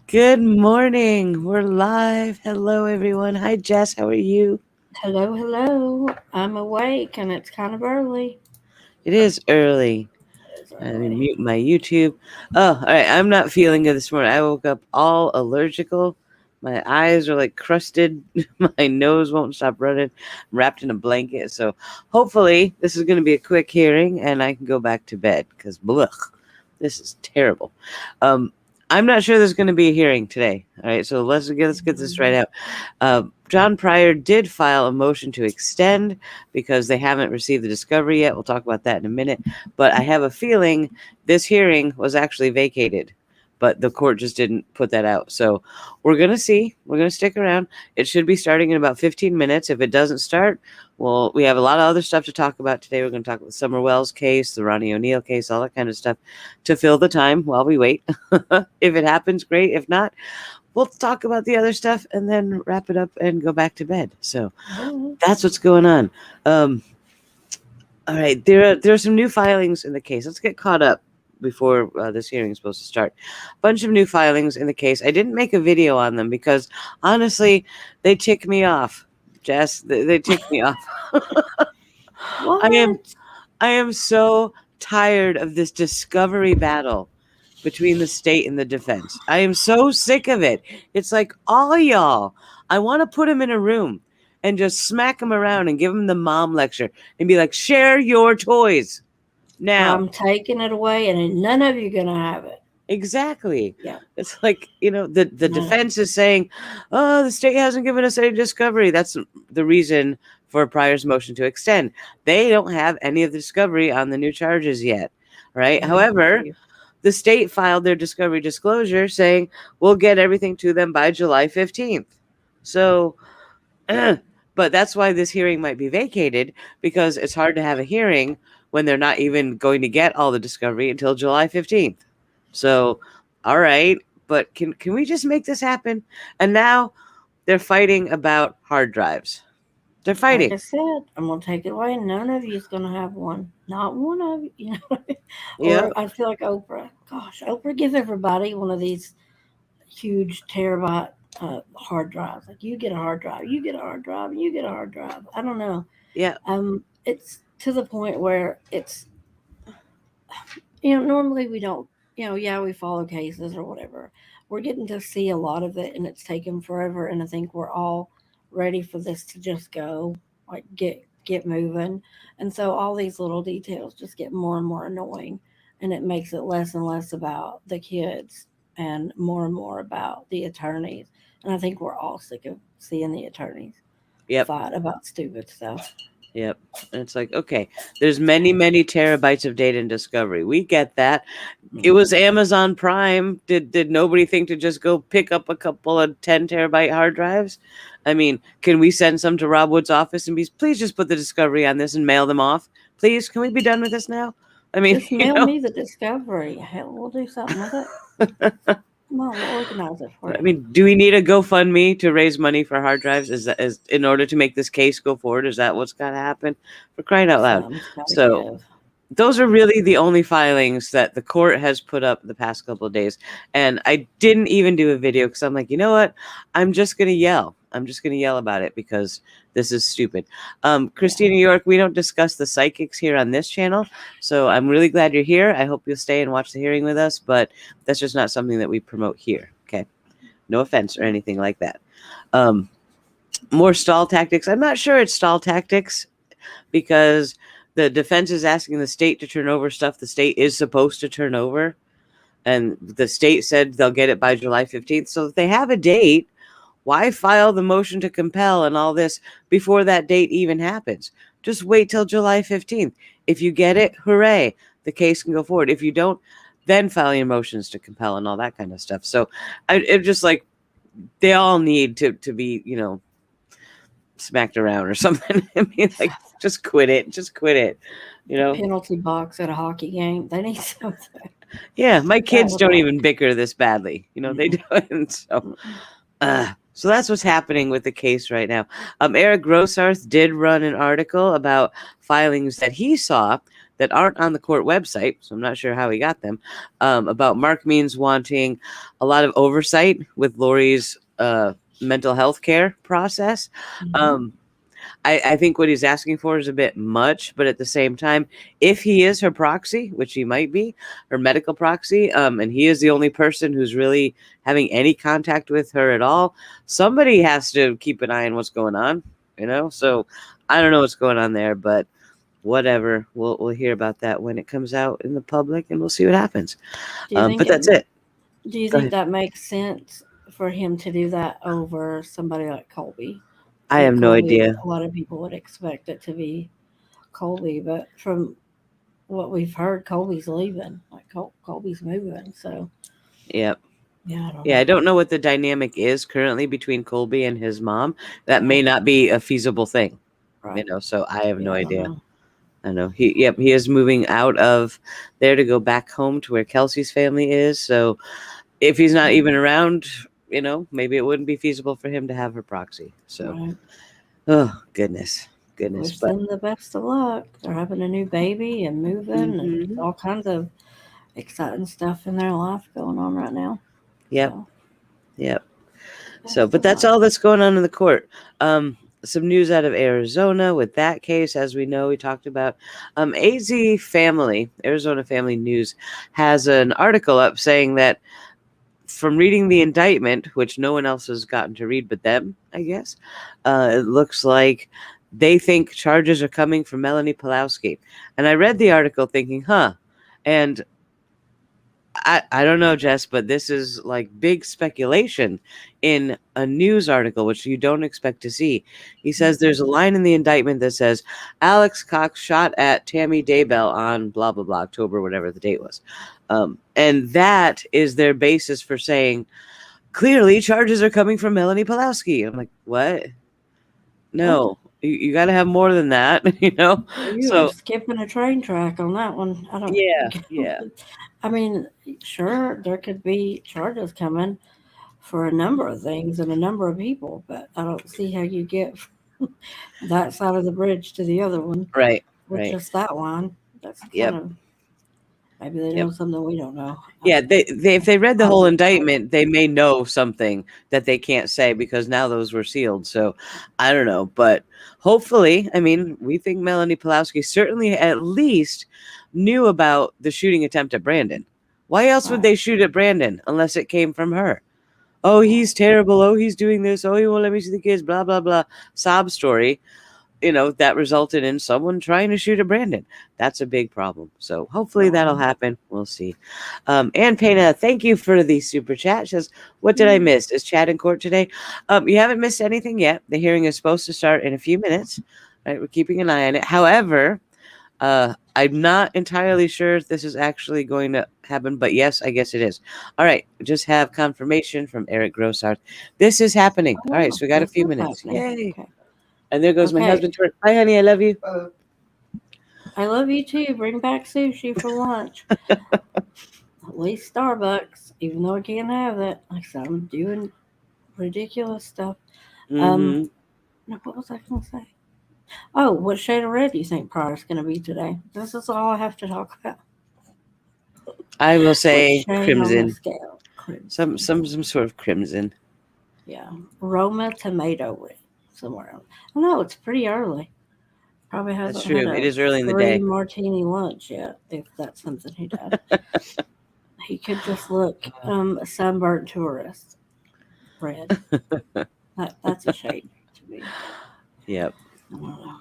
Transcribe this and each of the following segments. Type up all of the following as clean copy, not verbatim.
Good morning. We're live. Hello, everyone. Hi, Jess. How are you? Hello, hello. I'm awake and it's kind of early. It is early. It's I'm gonna early. mute my YouTube. Oh, all right. I'm not feeling good this morning. I woke up all allergical. My eyes are like crusted. My nose won't stop running. I'm wrapped in a blanket. So hopefully this is going to be a quick hearing and I can go back to bed because this is terrible. Um, I'm not sure there's going to be a hearing today. All right, so let's get this right Mhm. out. John Pryor did file a motion to extend because they haven't received the discovery yet. We'll talk about that in a minute. But I have a feeling this hearing was actually vacated, but the court just didn't put that out. So we're going to see. We're going to stick around. It should be starting in about 15 minutes. If it doesn't start, well, we have a lot of other stuff to talk about today. We're going to talk about the Summer Wells case, the Ronnie O'Neill case, all that kind of stuff to fill the time while we wait. If it happens, great. If not, we'll talk about the other stuff and then wrap it up and go back to bed. So Well, that's what's going on. Um, all right, there are some new filings in the case. Let's get caught up before this hearing is supposed to start. A bunch of new filings in the case. I didn't make a video on them because honestly, they tick me off. Jess, they tick me off. I am what? I am so tired of this discovery battle between the state and the defense. I am so sick of it. It's like all y'all. I want to put them in a room and just smack them around and give them the mom lecture and be like, "Share your toys now." I'm taking it away and none of you going to have it. Exactly. Yeah. It's like, the None of defense is saying, "Oh, the state hasn't given us any discovery." That's the reason for Pryor's motion to extend. They don't have any of the discovery on the new charges yet, right? Thank However, you. the state filed their discovery disclosure saying we'll get everything to them by July 15th. So, but that's why this hearing might be vacated because it's hard to have a hearing when they're not even going to get all the discovery until July 15th. So, all right, but can we just make this happen? And now they're fighting about hard drives. They're Like fighting. I said, I'm going to take it away and none of you is going to have one. Not one of you. Yeah. Or I feel like Oprah. Gosh, Oprah, give everybody one of these huge terabyte hard drives. Like you get a hard drive, you get a hard drive, you get a hard drive. I don't know. Yeah. It's to the point where it's normally we don't, yeah, we follow cases or whatever. We're getting to see a lot of it and it's taken forever. And I think we're all ready for this to just go, like get moving. And so all these little details just get more and more annoying. And it makes it less and less about the kids and more about the attorneys. And I think we're all sick of seeing the attorneys Yep. fight about stupid stuff. Yep. And it's like, okay, there's many, many terabytes of data in discovery. We get that. It was Amazon Prime. Did nobody think to just go pick up a couple of 10 terabyte hard drives? I mean, can we send some to Rob Wood's office and be please just put the discovery on this and mail them off? Please, can we be done with this now? I mean, Just mail me the discovery. Hell, we'll do something with it. Come on, we'll organize it for I you. mean, do we need a GoFundMe to raise money for hard drives? Is in order to make this case go forward? Is that what's got to happen? For crying out loud! Something's got to So give. those are really the only filings that the court has put up the past couple of days. And I didn't even do a video because I'm like, you know what? I'm just going to yell. I'm just going to yell about it because this is stupid. Yeah. Christina York, we don't discuss the psychics here on this channel. So I'm really glad you're here. I hope you'll stay and watch the hearing with us, but that's just not something that we promote here. Okay. No offense or anything like that. Um, more stall tactics. I'm not sure it's stall tactics because the defense is asking the state to turn over stuff the state is supposed to turn over. And the state said they'll get it by July 15th. So if they have a date, why file the motion to compel and all this before that date even happens? Just wait till July 15th. If you get it, hooray, the case can go forward. If you don't, then file your motions to compel and all that kind of stuff. So it just like they all need to be, smacked around or something. I mean, like, just quit it. Just quit it. You The know? penalty box at a hockey game. They need something. Yeah, my That kids would don't like. even bicker this badly. They Mm-mm, don't. So, mm-mm. so that's what's happening with the case right now. Eric Grossarth did run an article about filings that he saw that aren't on the court website, so I'm not sure how he got them, about Mark Means wanting a lot of oversight with Lori's mental health care process. Mhm. I think what he's asking for is a bit much, but at the same time, if he is her proxy, which he might be, her medical proxy, and he is the only person who's really having any contact with her at all, somebody has to keep an eye on what's going on, So I don't know what's going on there, but whatever. We'll hear about that when it comes out in the public, and we'll see what happens. Do you think But it? that's it. Do you Go think ahead. that makes sense for him to do that over somebody like Colby? I I have think no Colby, idea. a lot of people would expect it to be Colby, but from what we've heard, Colby's leaving. Like Colby's moving. So Yep. yeah, I don't Yeah, know. I don't know what the dynamic is currently between Colby and his mom. That may Right, not be a feasible thing, right. so I have no Yeah, I don't idea. know. I know he is moving out of there to go back home to where Kelsey's family is. So if he's not even Mhm. around, maybe it wouldn't be feasible for him to have her proxy. So, Right. oh goodness, Wish but them the best of luck. They're having a new baby and moving and hmm all kinds of exciting stuff in their life going on right now. yep, So yep. So, best but of that's luck. all that's going on in the court. Some news out of Arizona with that case, as we know, we talked about. AZ Family, Arizona Family News, has an article up saying that from reading the indictment, which no one else has gotten to read but them, I guess, it looks like they think charges are coming from Melanie Pulowski. And I read the article thinking, huh. And I don't know, Jess, but this is like big speculation in a news article, which you don't expect to see. He says there's a line in the indictment that says Alex Cox shot at Tammy Daybell on blah, blah, blah, October, whatever the date was. And that is their basis for saying, clearly charges are coming from Melanie Pulowski. I'm like, what? What? No, you got to have more than that, You are So, skipping a train track on that one. I don't. yeah. I mean, sure, there could be charges coming for a number of things and a number of people, but I don't see how you get from that side of the bridge to the other one Right, with right. just that one. That's kind Yep, of maybe they yep. know something we don't know. Yeah, they if they read the I whole wouldn't know. indictment, they may know something that they can't say because now those were sealed. So I don't know, but hopefully, I mean, we think Melanie Pulowski certainly at least knew about the shooting attempt at Brandon. Why else would Right. they shoot at Brandon unless it came from her? Oh, Right. he's terrible. Oh, he's doing this. Oh, he won't let me see the kids. Blah blah blah. Sob story, that resulted in someone trying to shoot at Brandon. That's a big problem. So hopefully that'll Right. happen. We'll see. Ann Pena, thank you for the super chat. Says, what did I Mm. miss? Is Chad in court today? You haven't missed anything yet. The hearing is supposed to start in a few minutes. Right, we're keeping an eye on it. However, I'm not entirely sure if this is actually going to happen, but yes, I guess it is. All right, just have confirmation from Eric Grossart. This is happening. All right, Oh, so we got a this few is minutes. happening. Yay! Okay. And there goes my Okay. husband to work. Hi, honey. I love you. I love you too. Bring back sushi for lunch. At least Starbucks, even though I can't have it. Like I said, I'm doing ridiculous stuff. Um, Mm-hmm. no, what was I going to say? Oh, what shade of red do you think Pryor's going to be today? This is all I have to talk about. I will What say shade on the crimson. scale? Some Crimson. some some sort of crimson. Yeah. Roma tomato red. Somewhere else. I know, it's pretty early. Probably That's hasn't had true. It a is early in the three day. martini lunch yet, if that's something he does. He could just look a sunburnt tourist. Red. That's a shade to me. Yep. I don't know.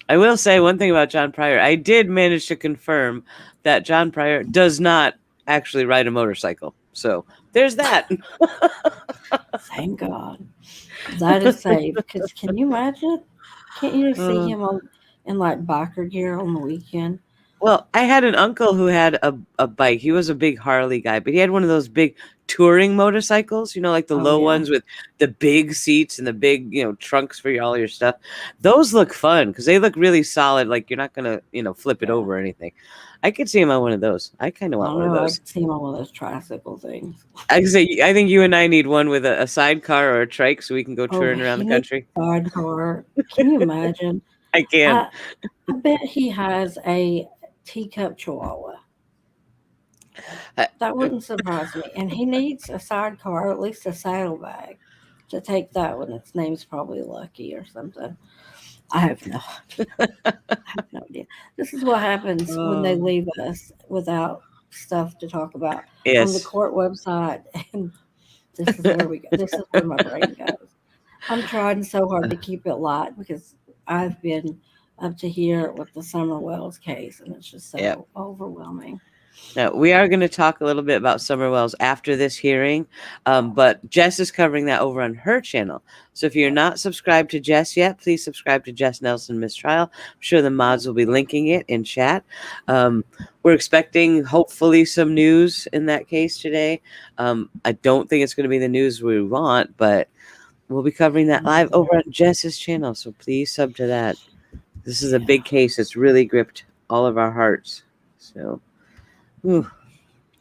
I will say one thing about John Pryor. I did manage to confirm that John Pryor does not actually ride a motorcycle. So there's that. Thank God. That is safe. Because can you imagine? Can't you just see Uh, him in like biker gear on the weekend? Well, I had an uncle who had a bike. He was a big Harley guy, but he had one of those big touring motorcycles, like the Oh low yeah, ones with the big seats and the big, trunks for all your stuff. Those look fun because they look really solid. Like you're not gonna, flip it yeah. over or anything. I could see him on one of those. I kind of I want don't one of know. I those. could see him on one of those tricycle things. I could say, I think you and I need one with a sidecar or a trike so we can go Oh, touring around he the needs country. a sidecar. Can you imagine? I can. I I bet he has a teacup chihuahua. I- That wouldn't surprise me. And he needs a sidecar, or at least a saddlebag, to take that one. Its name's probably Lucky or something. I have no, I have no idea. This is what happens when they Oh, leave us without stuff to talk about on the yes. court website, and this is where we go. This is where my brain goes. I'm trying so hard to keep it light because I've been up to here with the Summer Wells case, and it's just Yep. so overwhelming. Now, we are going to talk a little bit about Summer Wells after this hearing, but Jess is covering that over on her channel. So if you're Yep. not subscribed to Jess yet, please subscribe to Jess Nelson Mistrial. I'm sure the mods will be linking it in chat. We're expecting, hopefully, some news in that case today. I don't think it's going to be the news we want, but we'll be covering that live over on Jess's channel. So please sub to that. This is a big case. It's really gripped all of our hearts. So... Whew.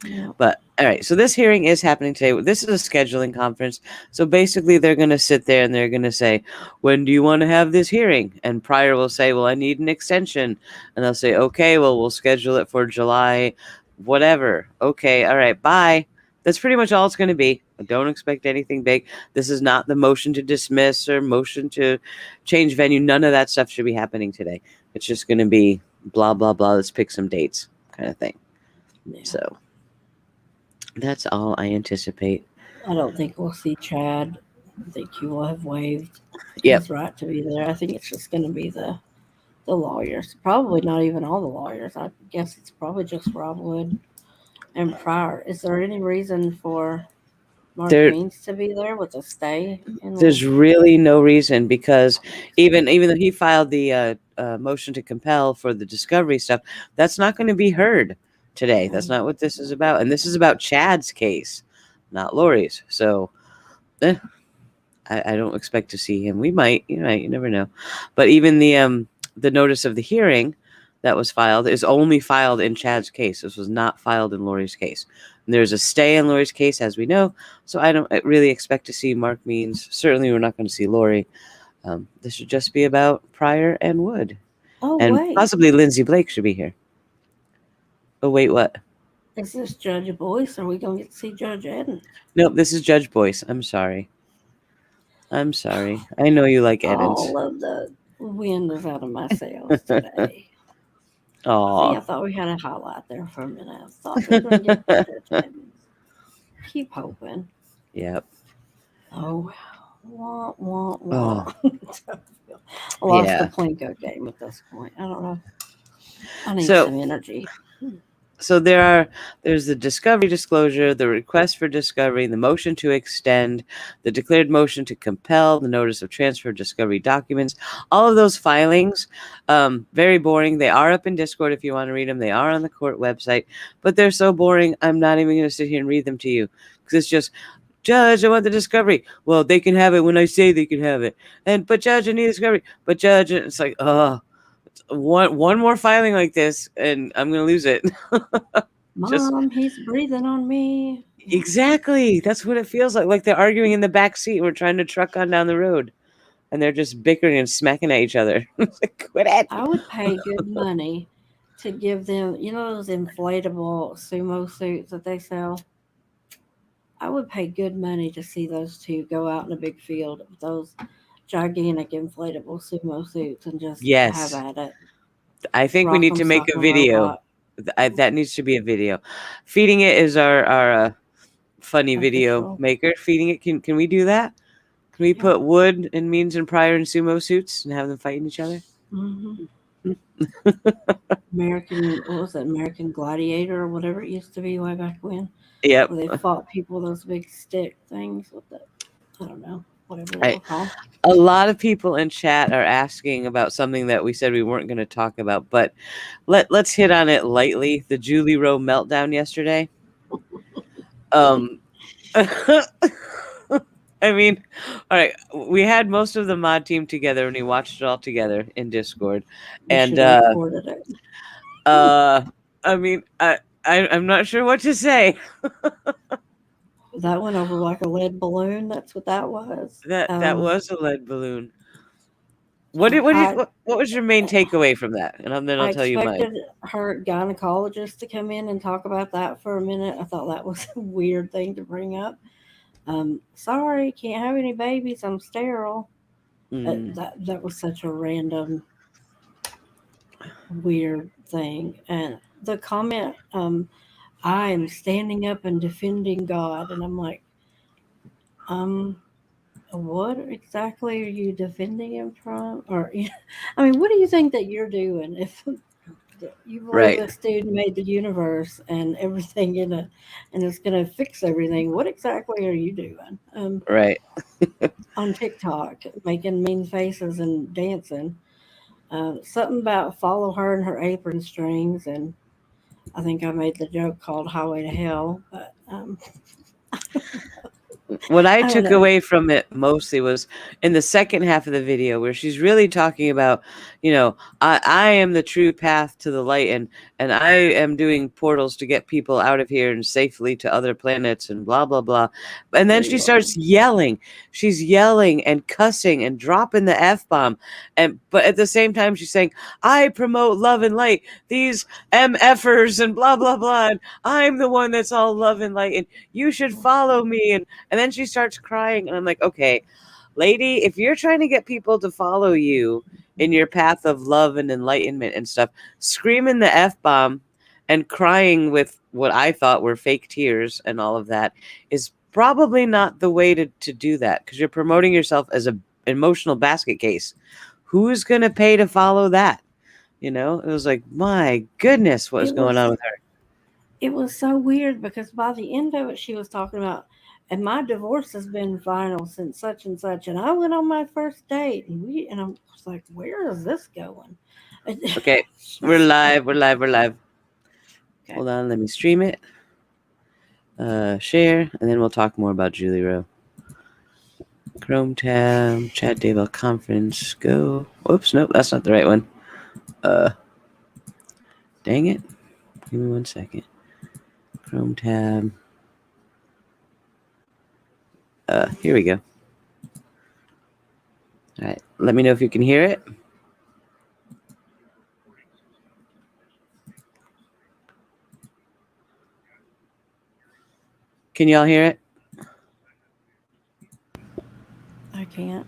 Yep. But all right, so this hearing is happening today. This is a scheduling conference. So basically, they're going to sit there and they're going to say, when do you want to have this hearing? And Pryor will say, well, I need an extension. And they'll say, okay, well, we'll schedule it for July, whatever. Okay, all right, bye. That's pretty much all it's going to be. I don't expect anything big. This is not the motion to dismiss or motion to change venue. None of that stuff should be happening today. It's just going to be blah, blah, blah. Let's pick some dates kind of thing. Yeah. So that's all I anticipate. I don't think we'll see Chad. I think he will have waived Yep. his right to be there. I think it's just going to be the lawyers. Probably not even all the lawyers. I guess it's probably just Rob Wood and Pryor. Is there any reason for Mark There, Means to be there with a stay in the? there's really no reason because even though he filed the motion to compel for the discovery stuff, that's not going to be heard today. That's not what this is about, and this is about Chad's case, not Lori's. So, I don't expect to see him. We might, you never know. But even the notice of the hearing that was filed is only filed in Chad's case. This was not filed in Lori's case. And there's a stay in Lori's case, as we know. So I don't really expect to see Mark Means. Certainly, we're not going to see Lori. This should just be about Pryor and Wood, Oh and wait, possibly Lindsay Blake should be here. Oh wait, what? is this Judge Boyce? Or are we going to get to see Judge Eden? Nope, this is Judge Boyce. I'm sorry. I know you like Edens. All of the wind is out of my sails today. See, Aw. I thought we had a highlight there for a minute. I thought we were going to get Judge Eden. Keep hoping. Yep. Oh, wah, wah, Oh. wah. I lost Yeah. the Plinko game at this point. I don't know. I need So- some energy. So there's the discovery disclosure, the request for discovery, the motion to extend, the declared motion to compel, the notice of transfer of discovery documents, all of those filings, very boring. They are up in Discord if you want to read them. They are on the court website, but they're so boring. I'm not even going to sit here and read them to you because it's just, Judge, I want the discovery. Well, they can have it when I say they can have it. But Judge, I need discovery. But Judge, it's like, one more filing like this and I'm going to lose it. Mom, he's breathing on me. Exactly. That's what it feels like. Like they're arguing in the back seat. We're trying to truck on down the road, and they're just bickering and smacking at each other. It's like, quit it. I would pay good money to give them, those inflatable sumo suits that they sell? I would pay good money to see those two go out in a big field with those gigantic inflatable sumo suits and just Yes. have at it. I think we Rock need 'em, to make sock a 'em, video. robot. That needs to be a video. Feeding it is our funny video Official. maker. Feeding it. Can we do that? Can we put Wood and Means and Pryor in sumo suits and have them fighting each other? Mm-hmm. What was it? American Gladiator or whatever it used to be way back when. Yep. Where they fought people with those big stick things with the, I don't know, whatever they were called. A lot of people in chat are asking about something that we said we weren't going to talk about, but let's hit on it lightly. The Julie Rowe meltdown yesterday. I mean, all right, we had most of the mod team together and we watched it all together in Discord. We And should have recorded it. I mean, I'm not sure what to say. That went over like a lead balloon. That's what that was. That was a lead balloon. What was your main takeaway from that? And then I'll I tell you mine. expected her gynecologist to come in and talk about that for a minute. I thought that was a weird thing to bring up. Sorry, can't have any babies. I'm sterile. Mm, That was such a random, weird thing. And the comment, I am standing up and defending God, and I'm like, um, what exactly are you defending him from? Or, I mean, what do you think that you're doing if you believe right, this dude made the universe and everything in it, and it's going to fix everything? What exactly are you doing? right. On TikTok, making mean faces and dancing. Something about follow her and her apron strings, and I think I made the joke called Highway to Hell, but What I I don't took know. away from it mostly was in the second half of the video where she's really talking about, I am the true path to the light, and I am doing portals to get people out of here and safely to other planets and blah blah blah. And then There she you are. starts yelling. She's yelling and cussing and dropping the F-bomb. But at the same time she's saying, I promote love and light. These MFers and blah blah blah. And I'm the one that's all love and light, and you should follow me. And then she starts crying, and I'm like, okay, lady, if you're trying to get people to follow you in your path of love and enlightenment and stuff, screaming the F bomb and crying with what I thought were fake tears and all of that is probably not the way to do that, because you're promoting yourself as a emotional basket case. Who's going to pay to follow that? It was like, my goodness, what is It going on was with her? it was so weird because by the end of it, she was talking about, and my divorce has been final since such and such, and I went on my first date, and I was like, where is this going? Okay, It's we're just live, we're live, we're live. okay. Hold on, let me stream it. Share, and then we'll talk more about Julie Rowe. Chrome tab, chat Daybell conference, go. Oops, nope, that's not the right one. Dang it. Give me 1 second. Chrome tab. Here we go. All right, let me know if you can hear it. Can y'all hear it? I can't.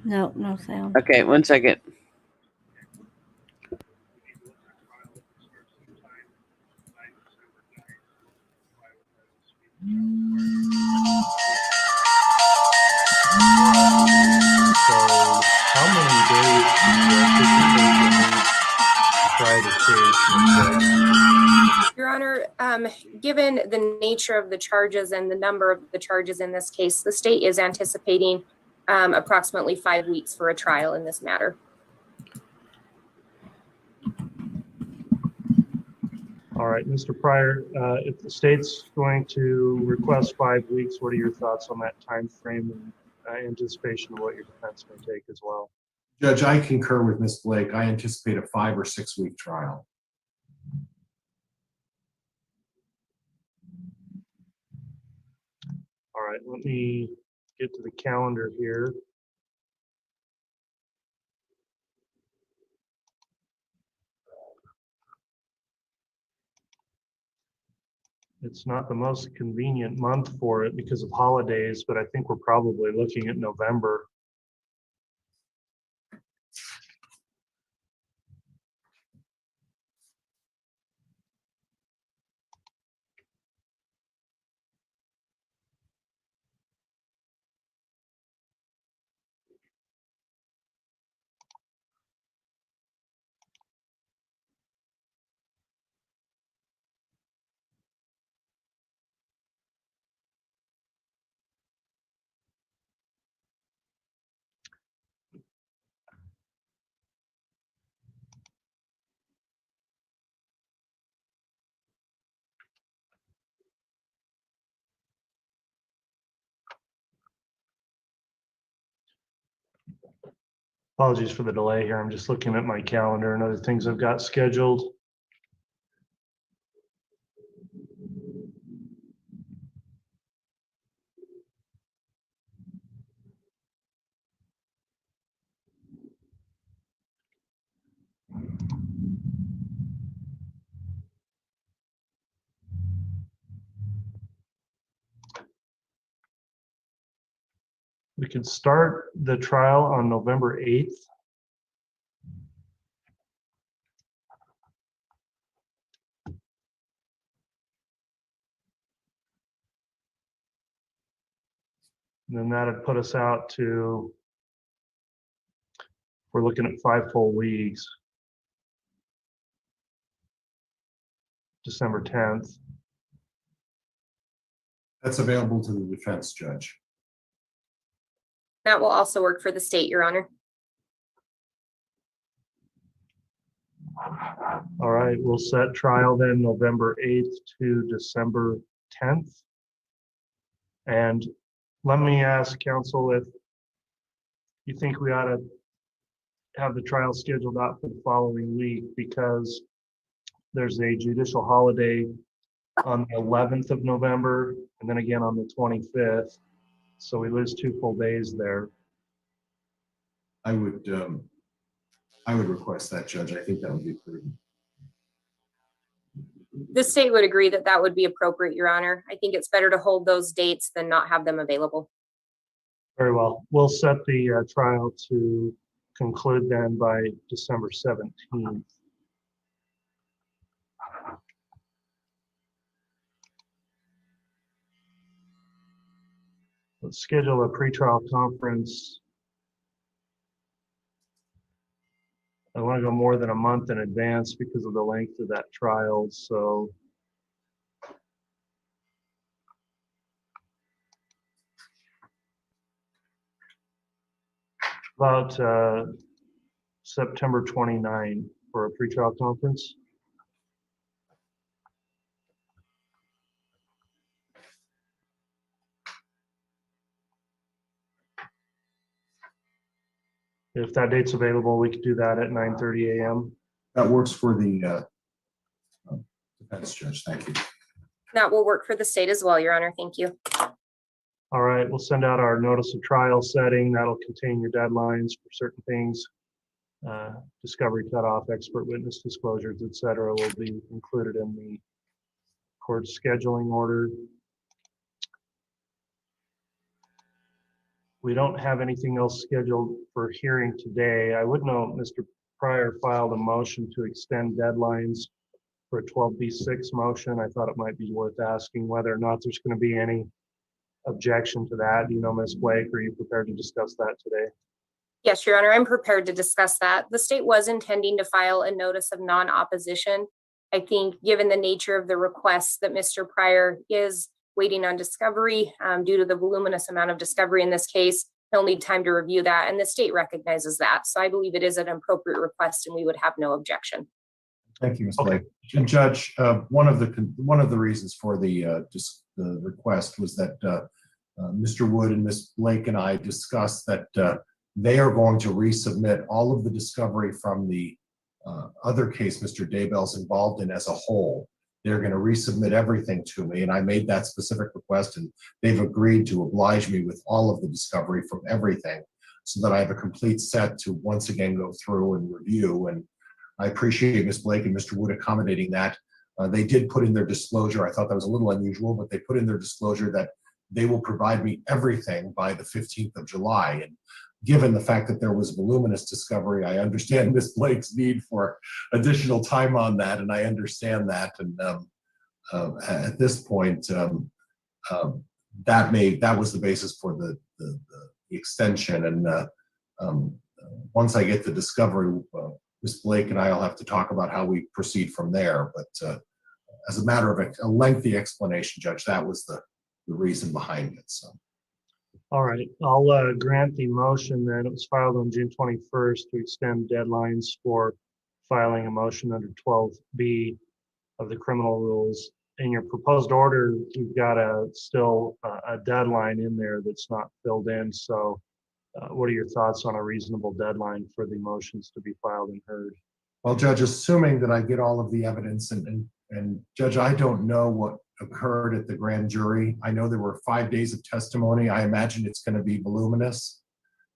No, no sound. Okay, 1 second. So, how many days do you anticipate you'll need to try the case, Ms. Blake? Your Honor, given the nature of the charges and the number of the charges in this case, the state is anticipating approximately 5 weeks for a trial in this matter. All right, Mr. Pryor, if the state's going to request 5 weeks, what are your thoughts on that time frame and anticipation of what your defense may take as well? Judge, I concur with Ms. Blake. I anticipate a 5 or 6 week trial. All right, let me get to the calendar here. It's not the most convenient month for it because of holidays, but I think we're probably looking at November. Apologies for the delay here. I'm just looking at my calendar and other things I've got scheduled. We can start the trial on November 8th. And then that'd put us out to, we're looking at 5 full weeks. December 10th. That's available to the defense judge. That will also work for the state, Your Honor. All right, we'll set trial then November 8th to December 10th. And let me ask counsel if you think we ought to have the trial scheduled out for the following week, because there's a judicial holiday on the 11th of November and then again on the 25th. So we lose 2 full days there. I would request that, Judge. I think that would be prudent. The state would agree that that would be appropriate, Your Honor. I think it's better to hold those dates than not have them available. Very well. We'll set the trial to conclude then by December 17th. Let's schedule a pretrial conference. I want to go more than a month in advance because of the length of that trial. So about September 29 for a pretrial conference. If that date's available, we could do that at 9:30 a.m. That works for the defense judge. Thank you. That will work for the state as well, Your Honor. Thank you. All right, we'll send out our notice of trial setting. That'll contain your deadlines for certain things. Discovery cutoff, expert witness disclosures, et cetera, will be included in the court scheduling order. We don't have anything else scheduled for hearing today. I would note Mr. Pryor filed a motion to extend deadlines for a 12B6 motion. I thought it might be worth asking whether or not there's going to be any objection to that. Do you know, Ms. Blake, are you prepared to discuss that today? Yes, Your Honor, I'm prepared to discuss that. The state was intending to file a notice of non-opposition. I think given the nature of the request that Mr. Pryor is waiting on discovery due to the voluminous amount of discovery in this case, he'll need time to review that, and the state recognizes that. So I believe it is an appropriate request and we would have no objection. Thank you, Ms. Blake. And Judge, one of the reasons for the request was that Mr. Wood and Ms. Blake and I discussed that they are going to resubmit all of the discovery from the other case Mr. Daybell's involved in as a whole. They're going to resubmit everything to me, and I made that specific request, and they've agreed to oblige me with all of the discovery from everything so that I have a complete set to once again go through and review. And I appreciate Ms. Blake and Mr. Wood accommodating that. They did put in their disclosure. I thought that was a little unusual, but they put in their disclosure that they will provide me everything by the 15th of July. And given the fact that there was voluminous discovery, I understand Ms. Blake's need for additional time on that, and I understand that. And at this point, that was the basis for the extension. And once I get the discovery, Ms. Blake and I will have to talk about how we proceed from there. But as a matter of a lengthy explanation, Judge, that was the reason behind it. So. All right, I'll grant the motion then. It was filed on June 21st to extend deadlines for filing a motion under 12B of the criminal rules. In your proposed order, you've got still a deadline in there that's not filled in. So What are your thoughts on a reasonable deadline for the motions to be filed and heard? Well, Judge, assuming that I get all of the evidence and Judge, I don't know what occurred at the grand jury. I know there were 5 days of testimony. I imagine it's going to be voluminous.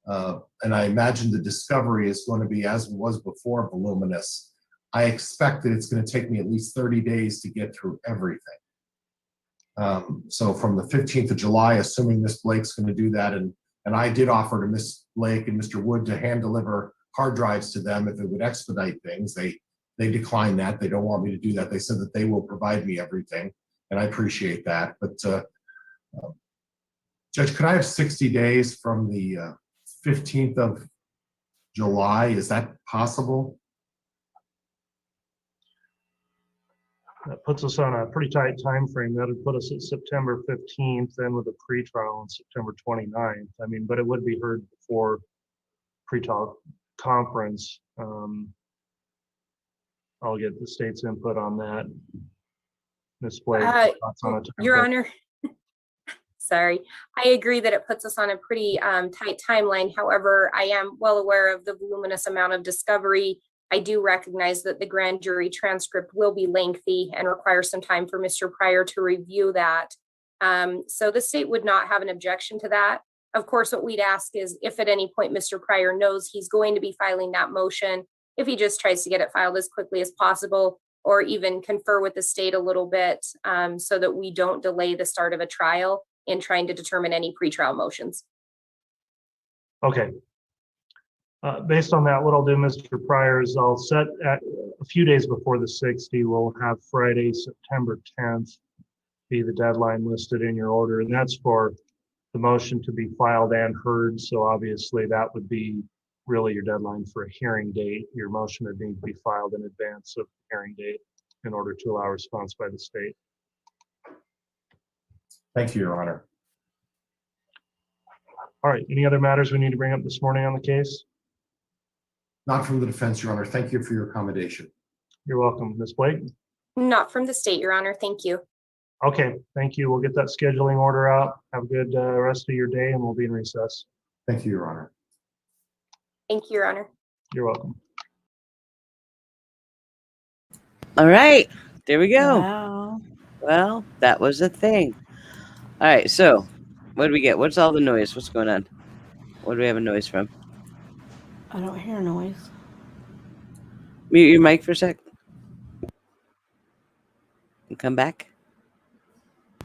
And I imagine the discovery is going to be as it was before voluminous. I expect that it's going to take me at least 30 days to get through everything. So from the 15th of July, assuming Miss Blake's going to do that, and I did offer to Miss Blake and Mr. Wood to hand deliver hard drives to them if it would expedite things. They declined that. They don't want me to do that. They said that they will provide me everything, and I appreciate that. But Judge, could I have 60 days from the 15th of July? Is that possible? That puts us on a pretty tight time frame. That would put us at September 15th, then with a pretrial on September 29th. I mean, but it would be heard before pretrial conference. I'll get the state's input on that. Ms. Blake, thoughts on it? Your Honor, sorry. I agree that it puts us on a pretty tight timeline. However, I am well aware of the voluminous amount of discovery. I do recognize that the grand jury transcript will be lengthy and require some time for Mr. Pryor to review that. So the state would not have an objection to that. Of course, what we'd ask is if at any point Mr. Pryor knows he's going to be filing that motion, if he just tries to get it filed as quickly as possible, or even confer with the state a little bit so that we don't delay the start of a trial in trying to determine any pretrial motions. Okay. Based on that, what I'll do, Mr. Pryor, is I'll set at a few days before the 60, we'll have Friday, September 10th be the deadline listed in your order. And that's for the motion to be filed and heard. So obviously that would be really your deadline for a hearing date. Your motion would need to be filed in advance of the hearing date in order to allow response by the state. Thank you, Your Honor. All right, any other matters we need to bring up this morning on the case? Not from the defense, Your Honor. Thank you for your accommodation. You're welcome. Ms. Blake? Not from the state, Your Honor. Thank you. Okay, thank you. We'll get that scheduling order out. Have a good rest of your day, and we'll be in recess. Thank you, Your Honor. Thank you, Your Honor. You're welcome. All right, there we go. Wow. Well, that was a thing. All right, so what do we get? What's all the noise? What's going on? What do we have a noise from? I don't hear noise. Mute your mic for a sec. And come back.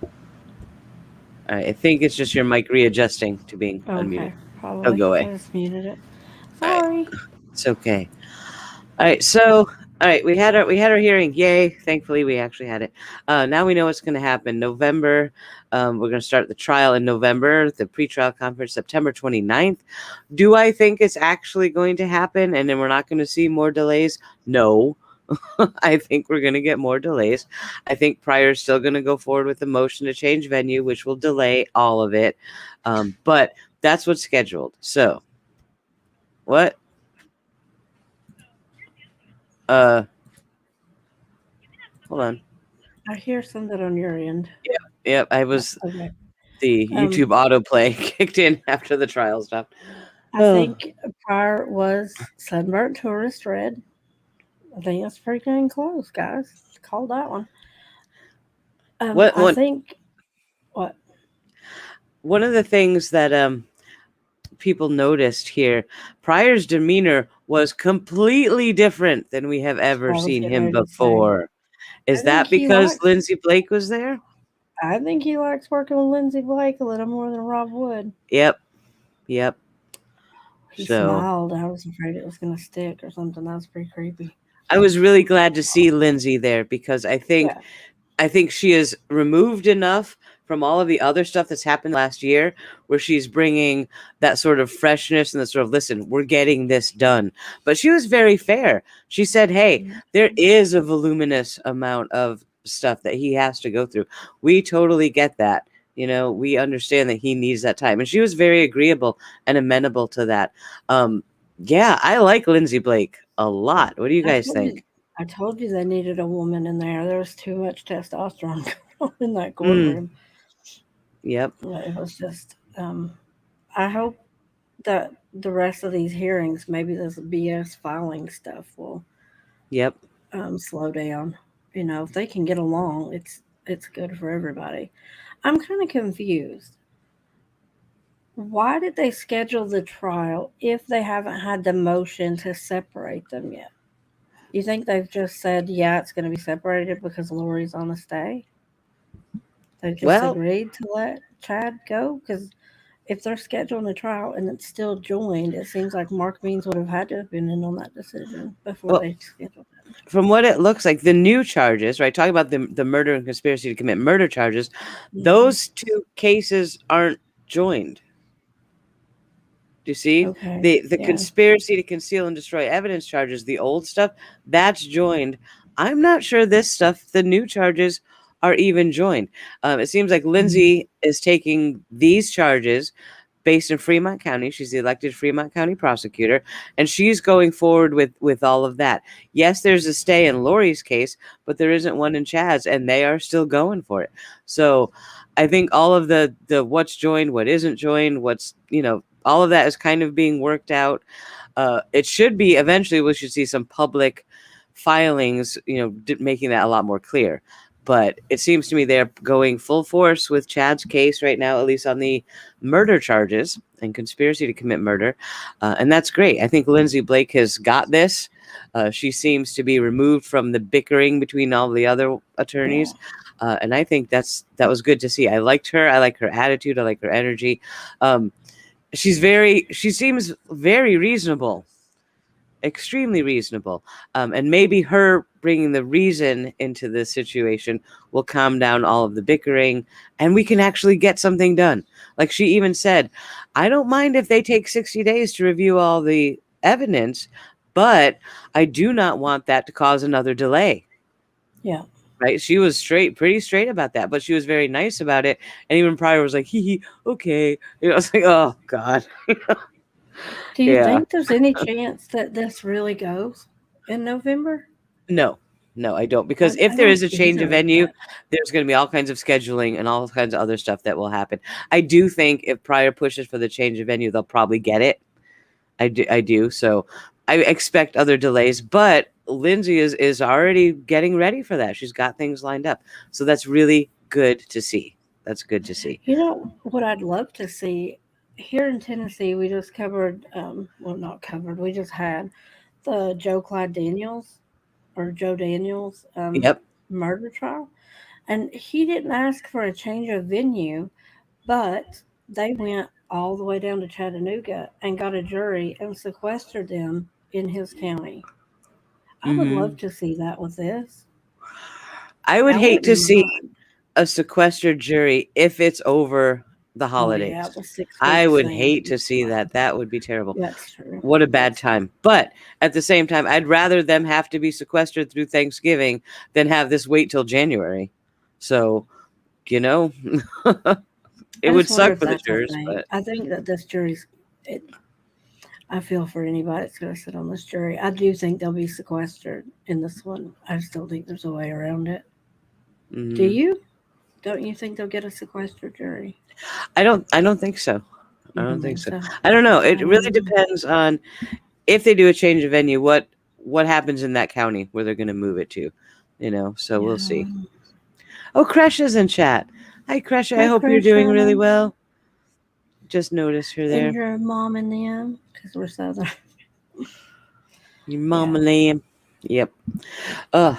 All right, I think it's just your mic readjusting to being unmuted. Okay, probably. Oh, go away. I just muted it. All right. Sorry. It's okay. All right, so we had our hearing. Yay! Thankfully, we actually had it. Now we know what's going to happen. November. We're going to start the trial in November. The pretrial conference September 29th. Do I think it's actually going to happen, and then we're not going to see more delays? No. I think we're going to get more delays. I think Pryor's still going to go forward with the motion to change venue, which will delay all of it. But that's what's scheduled. So, what? Hold on. I hear something on your end. Yep, I was Okay. the YouTube autoplay kicked in after the trial stopped. I think Pryor was sunburnt tourist red. I think that's pretty dang close, guys. Call that one. I think what? One of the things that people noticed here, Pryor's demeanor was completely different than we have ever seen him before. Is that because Lindsay Blake was there? I think he likes working with Lindsay Blake a little more than Rob Wood. Yep. He smiled. I was afraid it was going to stick or something. That was pretty creepy. I was really glad to see Lindsay there because I think she is removed enough from all of the other stuff that's happened last year where she's bringing that sort of freshness and the sort of, listen, we're getting this done. But she was very fair. She said, hey, there is a voluminous amount of stuff that he has to go through. We totally get that. You know, we understand that he needs that time. And she was very agreeable and amenable to that. Yeah, I like Lindsay Blake a lot. What do you guys think? I told you they needed a woman in there. There was too much testosterone going on in that courtroom. Yep. It was just, I hope the rest of these hearings, maybe this BS filing stuff will Yep. slow down. You know, if they can get along, it's good for everybody. I'm kind of confused. Why did they schedule the trial if they haven't had the motion to separate them yet? You think they've just said, yeah, it's going to be separated because Lori's on a stay? They just Well, agreed to let Chad go? Because if they're scheduling a trial and it's still joined, it seems like Mark Means would have had to have been in on that decision before Well, they scheduled it. from what it looks like, the new charges, right? Talking about the murder and conspiracy to commit murder charges, those two cases aren't joined. Do you see? Okay. The Yeah. conspiracy to conceal and destroy evidence charges, the old stuff, that's joined. I'm not sure this stuff, the new charges, are even joined. It seems like Lindsay is taking these charges based in Fremont County. She's the elected Fremont County prosecutor, and she's going forward with all of that. Yes, there's a stay in Lori's case, but there isn't one in Chad's, and they are still going for it. So I think all of the what's joined, what isn't joined, what's, all of that is kind of being worked out. It should be eventually we should see some public filings, making that a lot more clear. But it seems to me they're going full force with Chad's case right now, at least on the murder charges and conspiracy to commit murder. And that's great. I think Lindsay Blake has got this. She seems to be removed from the bickering between all the other attorneys. And I think that was good to see. I liked her. I like her attitude. I like her energy. She seems very reasonable, extremely reasonable. And maybe her bringing the reason into this situation will calm down all of the bickering and we can actually get something done. Like she even said, I don't mind if they take 60 days to review all the evidence, but I do not want that to cause another delay. Yeah. Right. She was pretty straight about that, but she was very nice about it. And even Pryor was like, hee, okay. It's like, oh God. Do you think there's any chance that this really goes in November? No, I don't. Because if there is a change of either, venue, but- there's going to be all kinds of scheduling and all kinds of other stuff that will happen. I do think if Pryor pushes for the change of venue, they'll probably get it. I do. So I expect other delays, but Lindsay is already getting ready for that. She's got things lined up. So that's really good to see. That's good to see. You know what I'd love to see here in Tennessee? We just covered, not covered. We just had the Joe Daniels Yep. murder trial, and he didn't ask for a change of venue, but they went all the way down to Chattanooga and got a jury and sequestered them in his county. I would love to see that with this. I would hate to see a sequestered jury if it's over the holidays. Oh, yeah, the 6 weeks I would thing hate would to see that. That would be terrible. That's true. What a bad time. But at the same time, I'd rather them have to be sequestered through Thanksgiving than have this wait till January. So, it would suck for the jurors. But I think that this jury's. I feel for anybody that's going to sit on this jury. I do think they'll be sequestered in this one. I just don't think there's a way around it. Do you? Don't you think they'll get a sequestered jury? I don't think so. I don't think so. I don't know. It really depends on if they do a change of venue, what happens in that county where they're going to move it to, so we'll see. Oh, Kresha's in chat. Hi, Kresha. I hope you're doing really well. Just noticed her there. And your mom and them, because we're Southern. Your mom and them. Yep.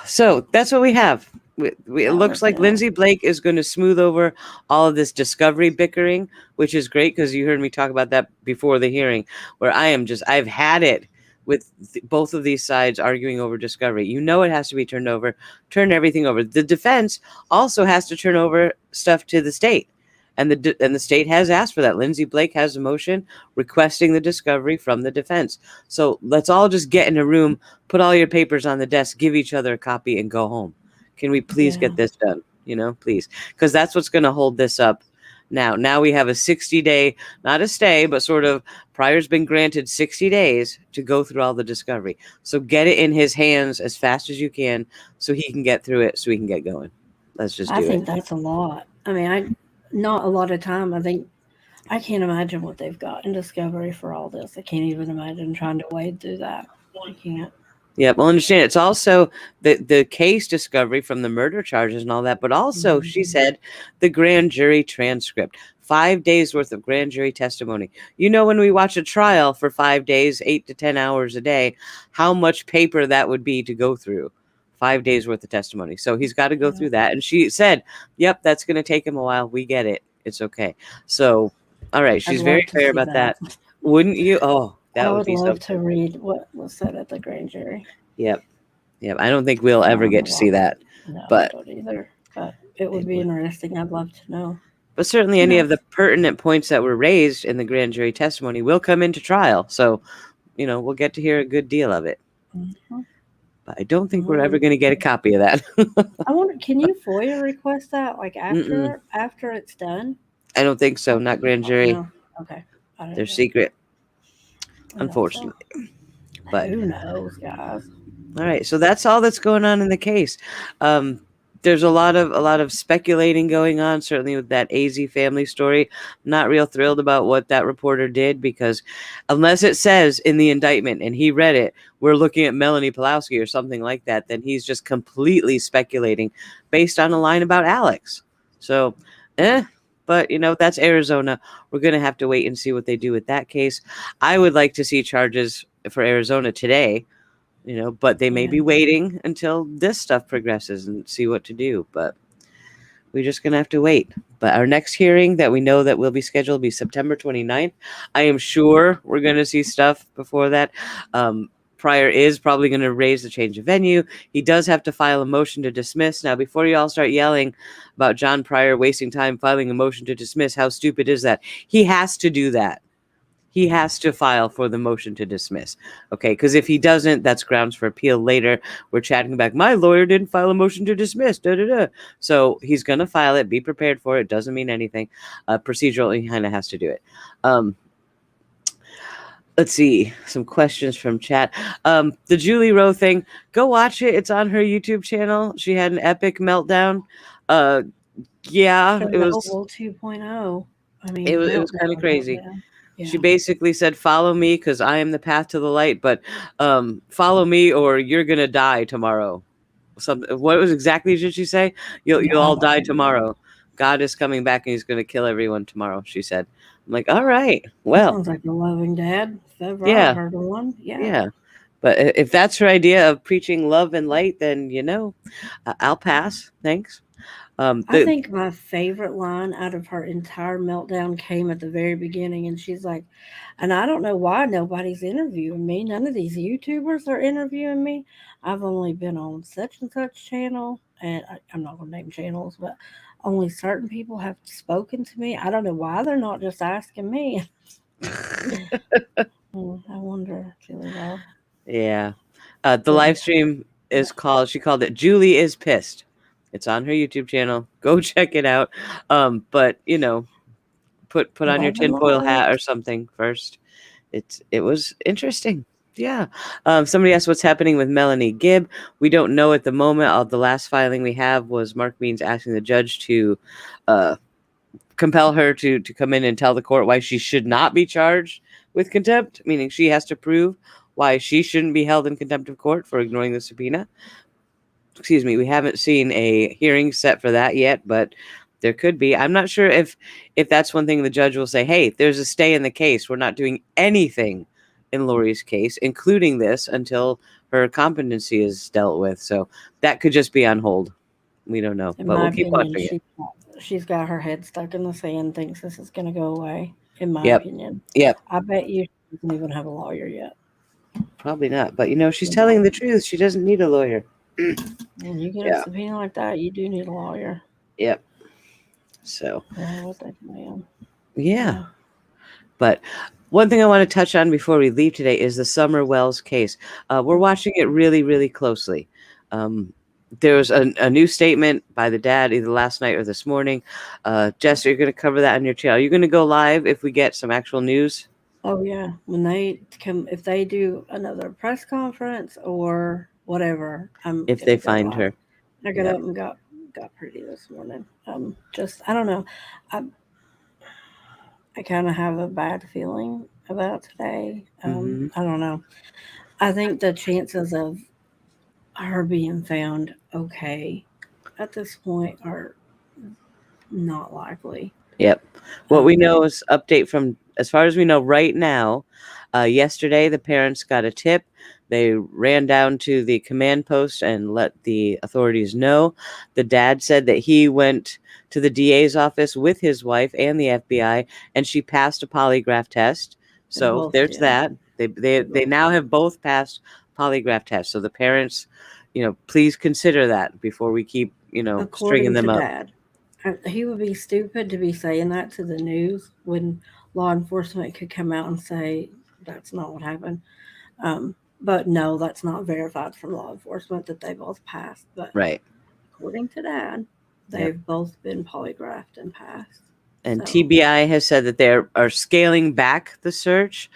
So that's what we have. It looks like Lindsay Blake is going to smooth over all of this discovery bickering, which is great because you heard me talk about that before the hearing, where I've had it with both of these sides arguing over discovery. It has to be turned over, turn everything over. The defense also has to turn over stuff to the state. And the state has asked for that. Lindsay Blake has a motion requesting the discovery from the defense. So let's all just get in a room, put all your papers on the desk, give each other a copy, and go home. Can we please get this done? Please. Because that's what's going to hold this up now. Now we have a 60-day, not a stay, but sort of Pryor's been granted 60 days to go through all the discovery. So get it in his hands as fast as you can so he can get through it so we can get going. Let's just do it. I think that's a lot. I mean, not a lot of time. I think I can't imagine what they've got in Discovery for all this. I can't even imagine trying to wade through that. I can't. Yeah, well, understand it's also the case discovery from the murder charges and all that, but also she said the grand jury transcript, 5 days worth of grand jury testimony. You know, when we watch a trial for 5 days, 8 to 10 hours a day, how much paper that would be to go through. 5 days worth of testimony. So he's got to go through that. And she said, "Yep, that's going to take him a while. We get it. It's okay." So, all right, she's I'd very love to fair see about that. Wouldn't you? Oh, that I would would be so love to cool. read what was said at the grand jury. Yep. Yep. I don't think we'll ever get to see that. No, But I don't either. But it would it be would. interesting. I'd love to know. But certainly You any know. of the pertinent points that were raised in the grand jury testimony will come into trial. So, you know, we'll get to hear a good deal of it. Mhm. But I don't think we're ever going to get a copy of that. I wonder, can you FOIA request that like Mm-mm. after it's done? I don't think so. Not grand jury. No. Okay. I don't They're know. secret, I don't unfortunately. know. But Who knows, guys? all right, so that's all that's going on in the case. There's a lot of speculating going on, certainly with that AZ family story. Not real thrilled about what that reporter did because, unless it says in the indictment and he read it, we're looking at Melanie Pulowski or something like that, then he's just completely speculating based on a line about Alex. So, but you know that's Arizona. We're gonna have to wait and see what they do with that case. I would like to see charges for Arizona today. You know, but they may be waiting until this stuff progresses and see what to do. But we're just going to have to wait. But our next hearing that we know that will be scheduled will be September 29th. I am sure we're going to see stuff before that. Pryor is probably going to raise the change of venue. He does have to file a motion to dismiss. Now, before you all start yelling about John Pryor wasting time filing a motion to dismiss, how stupid is that? He has to do that. He has to file for the motion to dismiss. Okay, because if he doesn't, that's grounds for appeal later. We're chatting back, my lawyer didn't file a motion to dismiss. Da, da, da. So he's going to file it. Be prepared for it. Doesn't mean anything. Procedurally, he kind of has to do it. Let's see. Some questions from chat. The Julie Rowe thing, go watch it. It's on her YouTube channel. She had an epic meltdown. Yeah, it was. Chernobyl 2.0. I mean, It was kind of crazy. She basically said, "Follow me because I am the path to the light, but follow me or you're gonna die tomorrow." What was exactly did she say? You'll all die tomorrow. God is coming back and he's gonna kill everyone tomorrow, she said. I'm like, all right, well, sounds like a loving dad. If ever yeah, I heard of one. yeah. But if that's her idea of preaching love and light, then you know, I'll pass. Thanks. I think my favorite line out of her entire meltdown came at the very beginning, and she's like, and I don't know why nobody's interviewing me. None of these YouTubers are interviewing me. I've only been on such and such channel, and I'm not going to name channels, but only certain people have spoken to me. I don't know why they're not just asking me. I wonder, Julie Rowe. Yeah. The live stream is called, she called it Julie is Pissed. It's on her YouTube channel. Go check it out. But you know, put on your tinfoil hat or something first. It was interesting. Yeah. Somebody asked what's happening with Melanie Gibb. We don't know at the moment. The last filing we have was Mark Means asking the judge to compel her to come in and tell the court why she should not be charged with contempt, meaning she has to prove why she shouldn't be held in contempt of court for ignoring the subpoena. Excuse me, we haven't seen a hearing set for that yet, but there could be. I'm not sure if that's one thing the judge will say, hey, there's a stay in the case. We're not doing anything in Lori's case, including this, until her competency is dealt with. So that could just be on hold. We don't know, but we'll keep watching it. She's got her head stuck in the sand, thinks this is going to go away, in my opinion. Yep. I bet you she doesn't even have a lawyer yet. Probably not. But, you know, she's telling the truth. She doesn't need a lawyer. When you get a subpoena like that, you do need a lawyer. Yep. So. Yeah. But one thing I want to touch on before we leave today is the Summer Wells case. We're watching it really, really closely. There was a new statement by the dad either last night or this morning. Jess, you're going to cover that on your channel. Are you going to go live if we get some actual news? Oh, yeah. When they come, if they do another press conference or whatever, if they find her. I got up and got pretty this morning. I don't know. I kind of have a bad feeling about today. Mhm. I don't know. I think the chances of her being found okay at this point are not likely. Yep. What we Um, know is update from, as far as we know right now, yesterday the parents got a tip. They ran down to the command post and let the authorities know. The dad said that he went to the DA's office with his wife and the FBI, and she passed a polygraph test. they So both there's did. that. They both now did. have both passed polygraph tests. So the parents, please consider that before we keep, stringing According to them up. Dad, he would be stupid to be saying that to the news when law enforcement could come out and say that's not what happened. But no, that's not verified from law enforcement that they both passed. But Right. according to Dad, Yep. they've both been polygraphed and passed. And So TBI has said that they are scaling back the search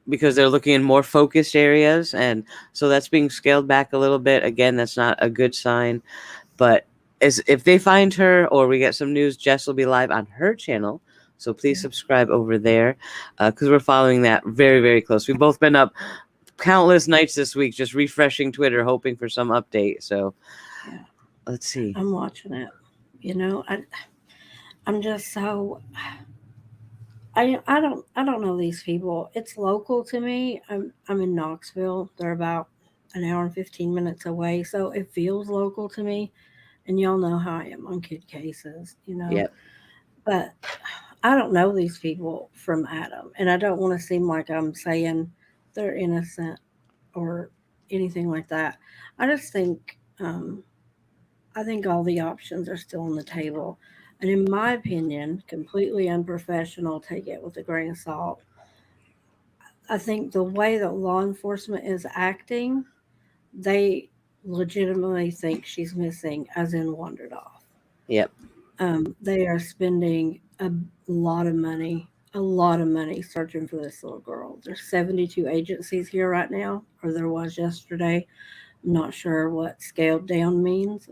because they're looking in more focused areas. And so that's being scaled back a little bit. Again, that's not a good sign. But if they find her or we get some news, Jess will be live on her channel. So please subscribe over there because we're following that very, very close. We've both been up countless nights this week just refreshing Twitter, hoping for some update. So yeah, let's see. I'm watching it. I'm just so I don't know these people. It's local to me. I'm in Knoxville. They're about an hour and 15 minutes away, so it feels local to me. And y'all know how I am on kid cases. Yep. But I don't know these people from Adam, and I don't want to seem like I'm saying they're innocent or anything like that. I just think um, I think all the options are still on the table. And in my opinion, completely unprofessional, take it with a grain of salt. I think the way that law enforcement is acting, they legitimately think she's missing, as in wandered off. Yep. They are spending a lot of money searching for this little girl. There's 72 agencies here right now, or there was yesterday. I'm not sure what scaled down means.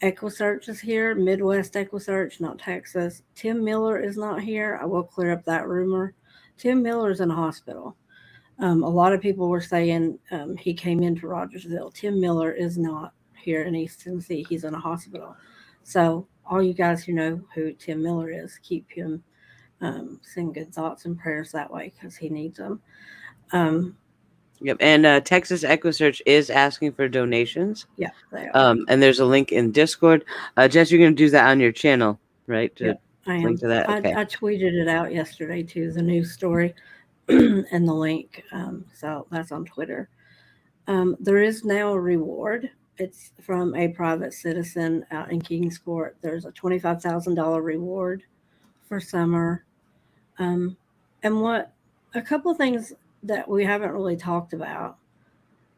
EquiSearch is here, Midwest EquiSearch, not Texas. Tim Miller is not here. I will clear up that rumor. Tim Miller is in a hospital. A lot of people were saying he came into Rogersville. Tim Miller is not here in East Tennessee. He's in a hospital. So, all you guys who know who Tim Miller is, keep him, send good thoughts and prayers that way because he needs them. Yep. And Texas EquiSearch is asking for donations. Yeah, they are. And there's a link in Discord. Jess, you're going to do that on your channel, right? To Yep, I am. link to that? Okay. I tweeted it out yesterday too, the news story and the link. So that's on Twitter. There is now a reward. It's from a private citizen out in Kingsport. There's a $25,000 reward for summer. Um, and a couple things that we haven't really talked about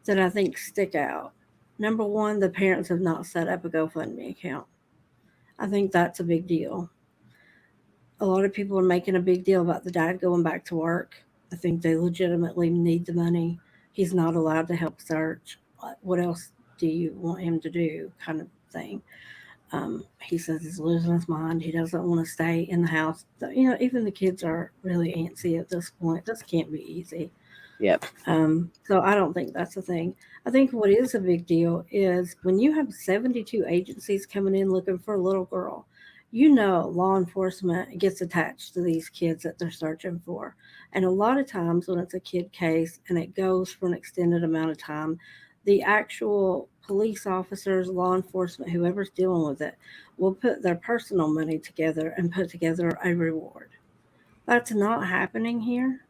that I think stick out. Number one, the parents have not set up a GoFundMe account. I think that's a big deal. A lot of people are making a big deal about the dad going back to work. I think they legitimately need the money. He's not allowed to help search. What else do you want him to do? Kind of thing. He says he's losing his mind. He doesn't want to stay in the house. Even the kids are really antsy at this point. This can't be easy. Yep. So I don't think that's a thing. I think what is a big deal is when you have 72 agencies coming in looking for a little girl, law enforcement gets attached to these kids that they're searching for. And a lot of times when it's a kid case and it goes for an extended amount of time, the actual police officers, law enforcement, whoever's dealing with it, will put their personal money together and put together a reward. That's not happening here.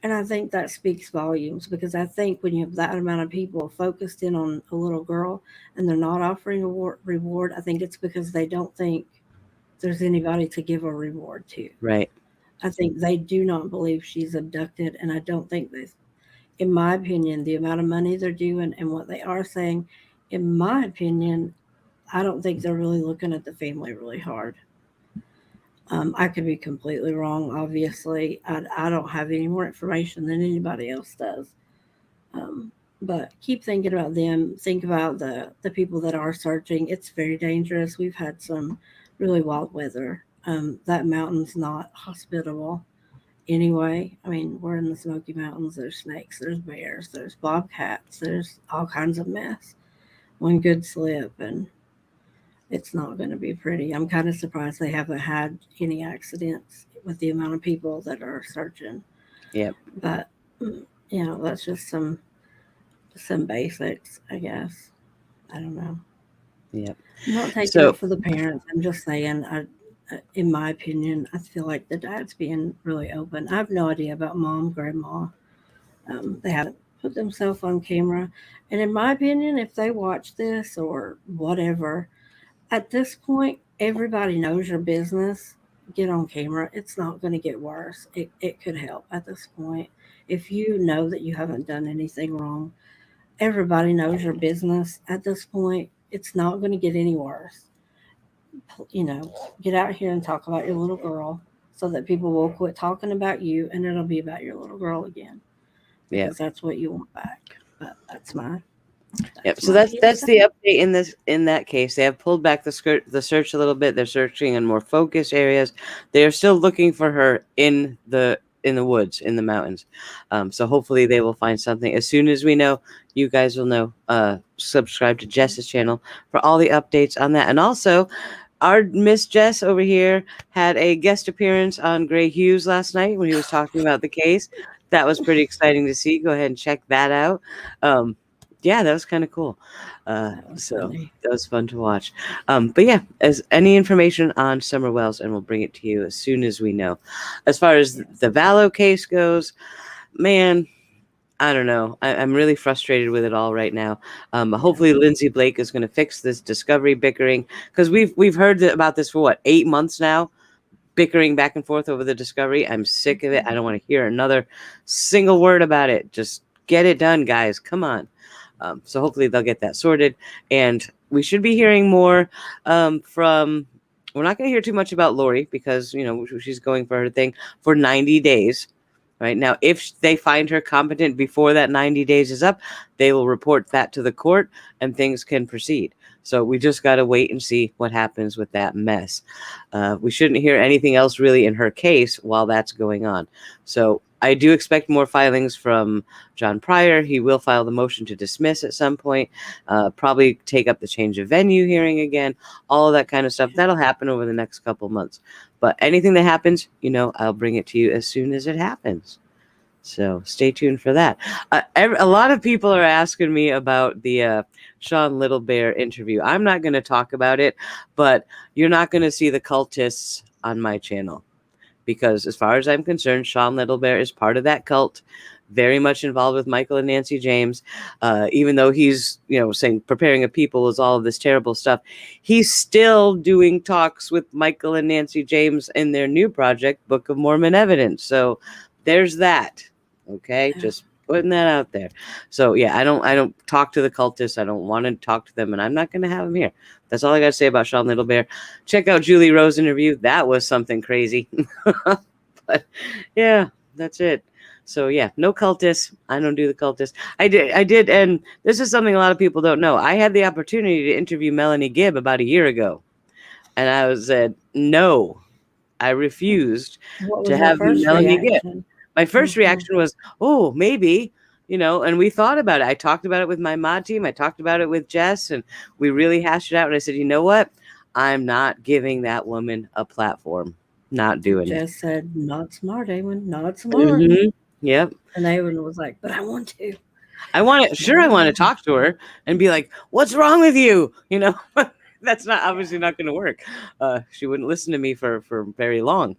And I think that speaks volumes because I think when you have that amount of people focused in on a little girl and they're not offering a reward, I think it's because they don't think there's anybody to give a reward to. Right. I think they do not believe she's abducted. And I don't think in my opinion, the amount of money they're doing and what they are saying, in my opinion, I don't think they're really looking at the family really hard. I could be completely wrong, obviously. I don't have any more information than anybody else does. But keep thinking about them. Think about the people that are searching. It's very dangerous. We've had some really wild weather that mountain's not hospitable anyway. I mean, we're in the Smoky Mountains. There's snakes, there's bears, there's bobcats, there's all kinds of mess. One good slip, and it's not going to be pretty. I'm kind of surprised they haven't had any accidents with the amount of people that are searching. Yep. But that's just some basics, I guess. I don't know. Yep. I'm not taking So- it for the parents. I'm just saying, in my opinion, I feel like the dad's being really open. I have no idea about mom, grandma. They haven't put themselves on camera. And in my opinion, if they watch this or whatever, at this point, everybody knows your business. Get on camera. It's not going to get worse. It could help at this point. If you know that you haven't done anything wrong, everybody knows your business at this point. It's not going to get any worse. Get out here and talk about your little girl so that people will quit talking about you and it'll be about your little girl again. Because that's what you want back. But that's my. Yep. So that's the update in that case. They have pulled back the search a little bit. They're searching in more focused areas. They are still looking for her in the woods, in the mountains. So hopefully they will find something. As soon as we know, you guys will know. Subscribe to Jess's channel for all the updates on that. And also, our Miss Jess over here had a guest appearance on Gray Hughes last night when he was talking about the case. That was pretty exciting to see. Go ahead and check that out. Yeah, that was kind of cool. So funny. that was fun to watch. But yeah, as any information on Summer Wells, and we'll bring it to you as soon as we know. As far as the Vallow case goes, man, I don't know. I'm really frustrated with it all right now. Hopefully Lindsay Blake is going to fix this discovery bickering, because we've heard about this for 8 months now, bickering back and forth over the discovery. I'm sick of it. I don't want to hear another single word about it. Just get it done, guys. Come on. So hopefully they'll get that sorted, and we should be hearing more from. We're not going to hear too much about Lori because she's going for her thing for 90 days. Right now, if they find her competent before that 90 days is up, they will report that to the court and things can proceed. So we just got to wait and see what happens with that mess. We shouldn't hear anything else really in her case while that's going on. So I do expect more filings from John Pryor. He will file the motion to dismiss at some point, probably take up the change of venue hearing again, all of that kind of stuff. That'll happen over the next couple months. But anything that happens, I'll bring it to you as soon as it happens. So stay tuned for that. A lot of people are asking me about the Sean Little Bear interview. I'm not going to talk about it, but you're not going to see the cultists on my channel. Because as far as I'm concerned, Sean Little Bear is part of that cult, very much involved with Michael and Nancy James. Even though he's, saying preparing a people is all of this terrible stuff, he's still doing talks with Michael and Nancy James in their new project, Book of Mormon Evidence. So there's that. Okay, just putting that out there. So yeah, I don't talk to the cultists. I don't want to talk to them, and I'm not going to have them here. That's all I got to say about Sean Little Bear. Check out Julie Rowe's interview. That was something crazy. But yeah, that's it. So yeah, no cultists. I don't do the cultists. I did, and this is something a lot of people don't know. I had the opportunity to interview Melanie Gibb about a year ago, and I said no. I refused to have Melanie Gibb. My first reaction was, oh, maybe, and we thought about it. I talked about it with my mod team. I talked about it with Jess, and we really hashed it out. And I said, you know what? I'm not giving that woman a platform. Not doing it. Jess said, not smart, Eamon, not smart. Mm-hmm. Yep. And Eamon was like, but I want to. I want to talk to her and be like, what's wrong with you? That's not obviously not going to work. She wouldn't listen to me for very long.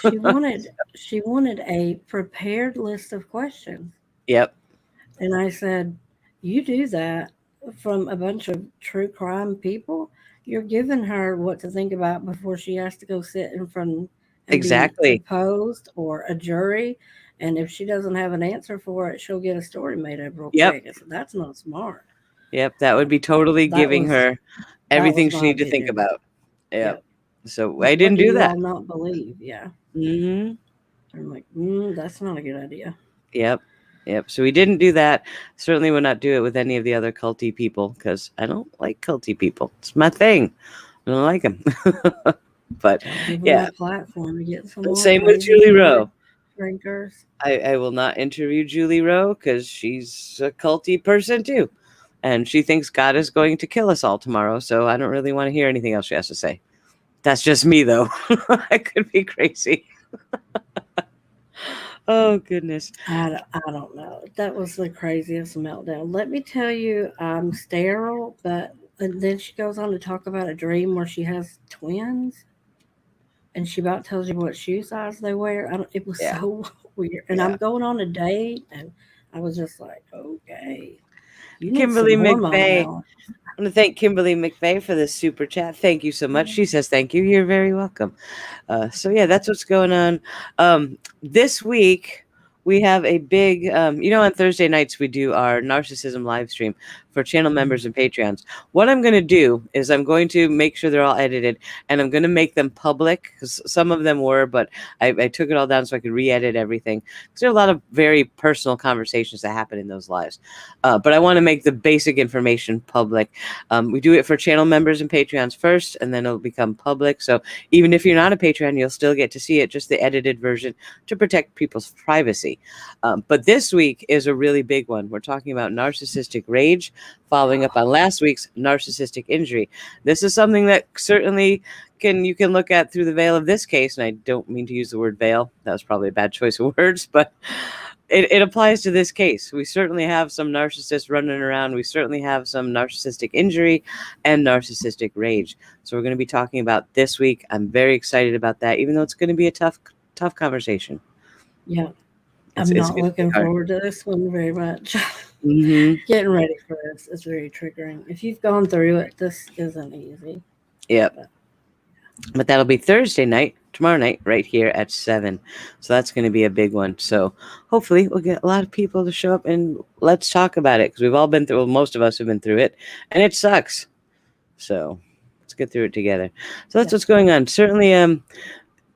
She wanted a prepared list of questions. Yep. And I said, you do that from a bunch of true crime people. You're giving her what to think about before she has to go sit in front and be deposed or a jury. And if she doesn't have an answer for it, she'll get a story made up real quick. I said, that's not smart. Yep, that would be totally giving her everything she needs to think about. Yep. So I didn't do that. I'll not believe. Yeah. Mm-hmm. I'm like, that's not a good idea. Yep. So we didn't do that. Certainly would not do it with any of the other culty people because I don't like culty people. It's my thing. I don't like them. But Give them yeah, a platform to get some more same with crazy Julie Rowe. drinkers. I will not interview Julie Rowe because she's a culty person too. And she thinks God is going to kill us all tomorrow. So I don't really want to hear anything else she has to say. That's just me, though. I could be crazy. Oh, goodness. I don't know. That was the craziest meltdown. Let me tell you, I'm sterile, but and then she goes on to talk about a dream where she has twins, and she about tells you what shoe size they wear. It was Yeah. so weird. And Yeah. I'm going on a date, and I was just like, okay, you need Kimberly some hormone McVeigh. balance. I want to thank Kimberly McVeigh for this super chat. Thank you so much. She says, thank you. You're very welcome. So yeah, that's what's going on. This week, we have a big, on Thursday nights, we do our Narcissism live stream for channel members and Patreons. What I'm going to do is I'm going to make sure they're all edited, and I'm going to make them public, because some of them were, but I took it all down so I could re-edit everything. Because there are a lot of very personal conversations that happen in those lives. But I want to make the basic information public. We do it for channel members and Patreons first, and then it'll become public. So even if you're not a Patreon, you'll still get to see it, just the edited version to protect people's privacy. But this week is a really big one. We're talking about narcissistic rage, following up on last week's narcissistic injury. This is something that certainly you can look at through the veil of this case, and I don't mean to use the word veil. That was probably a bad choice of words, but it applies to this case. We certainly have some narcissists running around. We certainly have some narcissistic injury and narcissistic rage. So we're going to be talking about this week. I'm very excited about that, even though it's going to be a tough conversation. Yeah. It's I'm not gonna be looking hard. forward to this one very much. Mm-hmm. Getting ready for this is very triggering. If you've gone through it, this isn't easy. Yep. But that'll be Thursday night, tomorrow night, right here at 7. So that's going to be a big one. So hopefully we'll get a lot of people to show up and let's talk about it, because we've all been through, well, most of us have been through it, and it sucks. So let's get through it together. So that's what's going on. Certainly,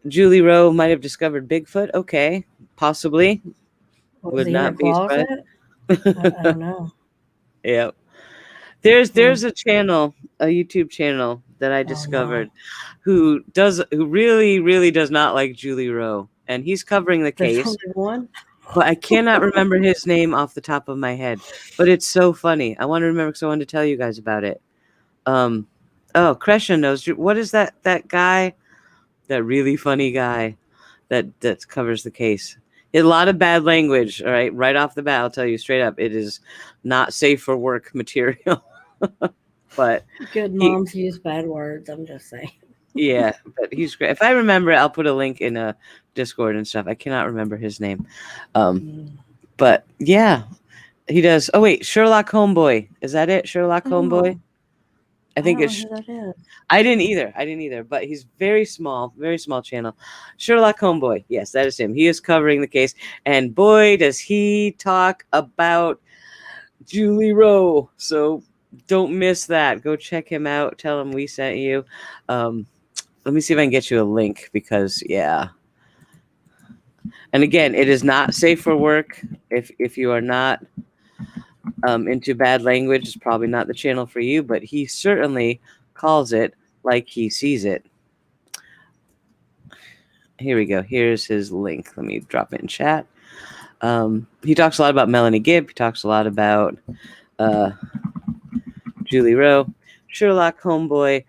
Julie Rowe might have discovered Bigfoot. Okay, possibly. Was Would he in a not be surprised. closet? I don't know. Yep. There's a channel, a YouTube channel that I discovered who really, really does not like Julie Rowe. And he's covering the There's case. only one? But I cannot remember his name off the top of my head. But it's so funny. I want to remember because I wanted to tell you guys about it. Kresha knows. What is that guy? That really funny guy that covers the case. A lot of bad language, all right? Right off the bat, I'll tell you straight up, it is not safe for work material. But Good moms use bad words, I'm just saying. yeah, but he's great. If I remember, I'll put a link in a Discord and stuff. I cannot remember his name. But yeah, he does. Oh wait, Sherlock Homeboy. Is that it? Sherlock Homeboy? I think it's. I didn't either. But he's very small channel. Sherlock Homeboy. Yes, that is him. He is covering the case, and boy, does he talk about Julie Rowe. So don't miss that. Go check him out. Tell him we sent you. Let me see if I can get you a link, because yeah. And again, it is not safe for work. If you are not into bad language, it's probably not the channel for you, but he certainly calls it like he sees it. Here we go. Here's his link. Let me drop it in chat. He talks a lot about Melanie Gibb. He talks a lot about Julie Rowe. Sherlock Homeboy.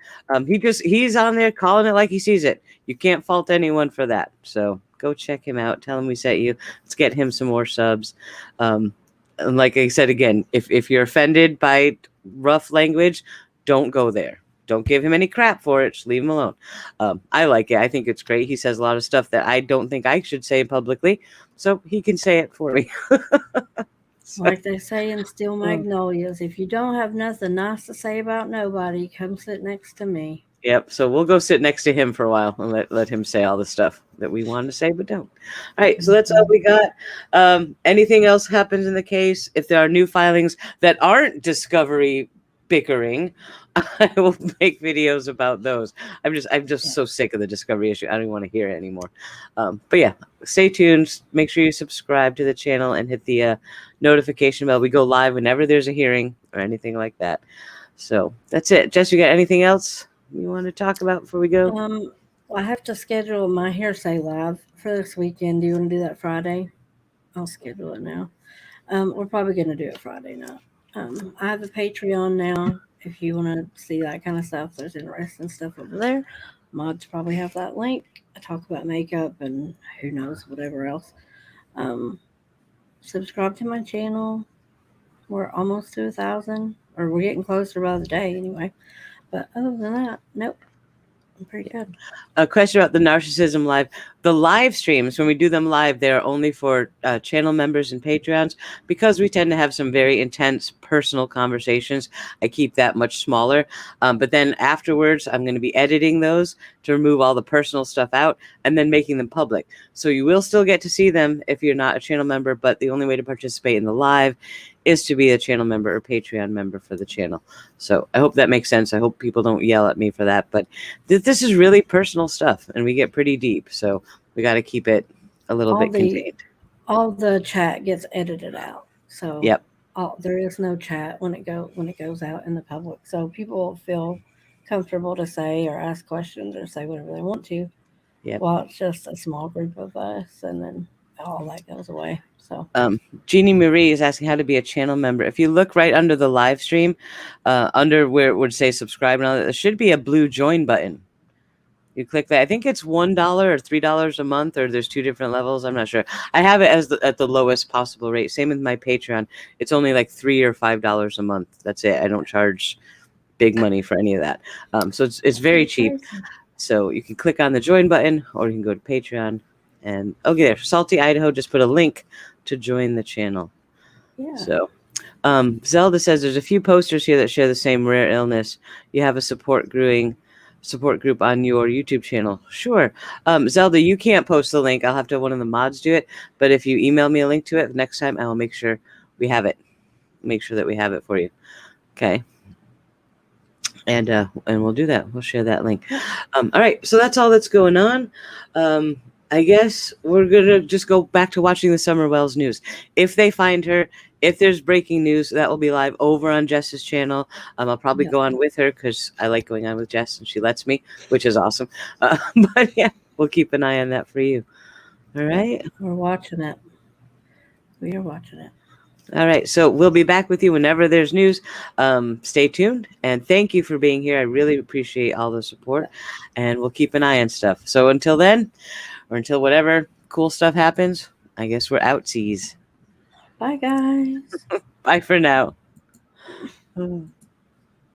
He's on there calling it like he sees it. You can't fault anyone for that. So go check him out. Tell him we sent you. Let's get him some more subs. And like I said again, if you're offended by rough language, don't go there. Don't give him any crap for it. Just leave him alone. I like it. I think it's great. He says a lot of stuff that I don't think I should say publicly, so he can say it for me. So, like they say in Steel Magnolias, if you don't have nothing nice to say about nobody, come sit next to me. Yep. So we'll go sit next to him for a while and let him say all the stuff that we want to say but don't. All right. So that's all we got. Anything else happens in the case? If there are new filings that aren't discovery bickering, I will make videos about those. I'm just so sick of the discovery issue. I don't even want to hear it anymore. But yeah, stay tuned. Make sure you subscribe to the channel and hit the notification bell. We go live whenever there's a hearing or anything like that. So that's it. Jess, you got anything else you want to talk about before we go? Well, I have to schedule my hearsay live for this weekend. Do you want to do that Friday? I'll schedule it now. We're probably going to do it Friday night. I have a Patreon now. If you want to see that kind of stuff, there's interesting stuff over there. Mods probably have that link. I talk about makeup and who knows, whatever else. Subscribe to my channel. We're almost to 1,000, or we're getting closer by the day anyway. But other than that, nope. I'm pretty good. A question about the Narcissism Live. The live streams, when we do them live, they're only for channel members and Patreons because we tend to have some very intense personal conversations. I keep that much smaller. But then afterwards, I'm going to be editing those to remove all the personal stuff out and then making them public. So you will still get to see them if you're not a channel member, but the only way to participate in the live is to be a channel member or Patreon member for the channel. So I hope that makes sense. I hope people don't yell at me for that. But this is really personal stuff, and we get pretty deep. So we got to keep it a little bit contained. All the chat gets edited out. So yep. There is no chat when it goes out in the public. So people feel comfortable to say or ask questions or say whatever they want to. Yep. Well, it's just a small group of us, and then all that goes away. So Jeannie Marie is asking how to be a channel member. If you look right under the live stream, under where it would say subscribe and all that, there should be a blue join button. You click that. I think it's $1 or $3 a month, or there's 2 different levels. I'm not sure. I have it as at the lowest possible rate. Same with my Patreon. It's only like $3 or $5 a month. That's it. I don't charge big money for any of that. So it's very cheap. So you can click on the join button, or you can go to Patreon. And okay, there, Salty Idaho just put a link to join the channel. Yeah. So Zelda says there's a few posters here that share the same rare illness. You have a support group on your YouTube channel. Sure. Zelda, you can't post the link. I'll have to have one of the mods do it. But if you email me a link to it next time, I will make sure we have it. Make sure that we have it for you. Okay. And we'll do that. We'll share that link. All right. So that's all that's going on. I guess we're going to just go back to watching the Summer Wells news. If they find her, if there's breaking news, that will be live over on Jess's channel. I'll probably go on with her because I like going on with Jess and she lets me, which is awesome. But yeah, we'll keep an eye on that for you. All right. We're watching it. We are watching it. All right. So we'll be back with you whenever there's news. Stay tuned. And thank you for being here. I really appreciate all the support. And we'll keep an eye on stuff. So until then, or until whatever cool stuff happens, I guess we're outsies. Bye, guys. Bye for now.